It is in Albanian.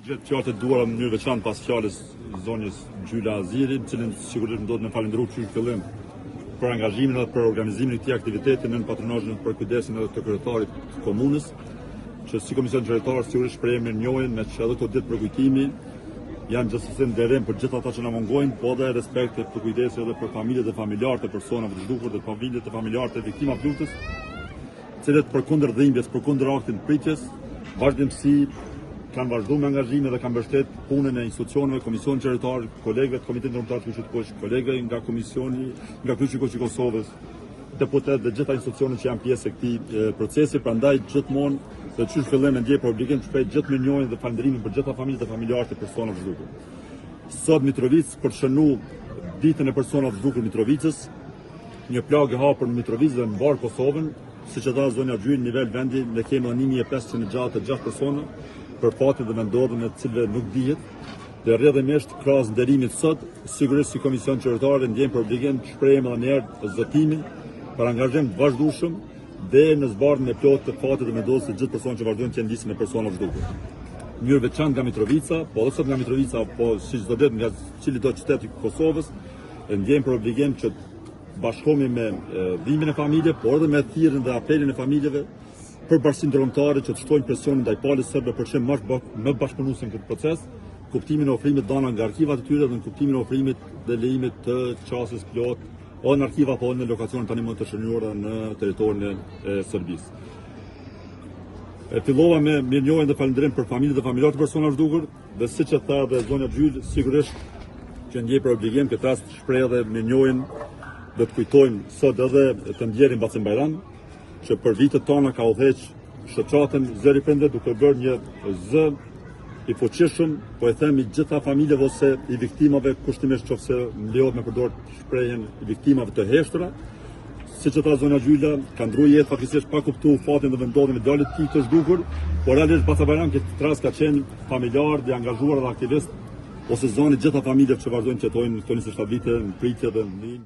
Gjatë fjalët e duara në mënyrë veçantë pas fjalës zonjës Gjyla Aziri, të cilën sigurisht më do të më falënderoj që fillim për angazhimin dhe për organizimin e këtij aktiviteti në patronazhin dhe për kujdesin edhe të kryetarit të komunës, që si komision qytetar sigurisht shpreh mirënjohjen me që edhe këto ditë për kujtimi janë gjithsesi nderim për gjithë ata që na mungojnë, po edhe respekt për kujdesin edhe për familjet e familjarët e personave të zhdukur dhe familjet e familjarët e viktimave të luftës, të cilët përkundër dhimbjes, përkundër aktit të pritjes, vazhdimsi kanë vazhduar me angazhime dhe kanë mbështet punën e institucioneve, komision qytetar, kolegëve të Komitetit Ndërkombëtar të Kushtit Koç, kolegë nga komisioni, nga Kryqëzimi i Kosovës, deputet dhe gjitha institucionet që janë pjesë e këtij procesi, prandaj gjithmonë dhe çysh fillim e ndjej për obligim të shpreh gjithë mirënjohjen dhe falënderimin për gjitha familjet e familjarët e personave të zhdukur. Sot Mitrovicë për të shënuar ditën e personave të zhdukur Mitrovicës, një plagë e hapur në Mitrovicë dhe në mbar Kosovën, siç e tha zonja Gjyl, në nivel vendi ne kemi 1500 gjatë 6 persona për fatin dhe vendodhjen e cilëve nuk dihet. Dhe rrjedhimisht krahas nderimit sot, sigurisht si komision qytetar ndjejmë për obligim të shprehim edhe një herë zotimin për angazhim të vazhdueshëm dhe në zbardhjen e plotë të fatit dhe vendosjes së gjithë personave që vazhdojnë të jenë listën e personave zhdukur. Në mënyrë veçantë nga Mitrovica, po edhe sot nga Mitrovica, po si çdo ditë nga cili do qytet i Kosovës, ndjejmë për obligim që bashkohemi me dhimbjen e familjeve, por edhe me thirrjen dhe apelin e familjeve për bashkësinë ndërkombëtare që të shtojnë presionin ndaj palës serbe për të më bashkëpunuesin këtë proces, kuptimin e ofrimit dhëna nga arkivat e tyre dhe në kuptimin e ofrimit dhe lejimit të qasjes pilot o në arkiva apo në lokacione tani më të shënuara në territorin e Serbisë. Fillova me mirënjohjen dhe falënderim për familjet dhe familjarët e personave të zhdukur dhe siç e tha dhe zonja Gjyl, sigurisht që ndjej për obligim këtë rast shpreh edhe mirënjohjen dhe të kujtojmë sot edhe të ndjerin Bacim Bajram, që për vitet tona ka udhëheq shoqatën zëri prende duke bërë një zë i fuqishëm, po e them i gjitha familjeve ose i viktimave, kushtimisht nëse më lejohet me përdor shprehjen i viktimave të heshtura. Siç e tha zonja Gjyla, ka ndruar jetë faktikisht pa kuptuar fatin dhe vendodhjen e djalit të tij të zhdukur, por realisht Bacim Bajram këtë rast ka qenë familjar dhe angazhuar dhe aktivist ose zoni gjitha familjeve që vazhdojnë të jetojnë këto 27 vite në pritje dhe në dhimbje.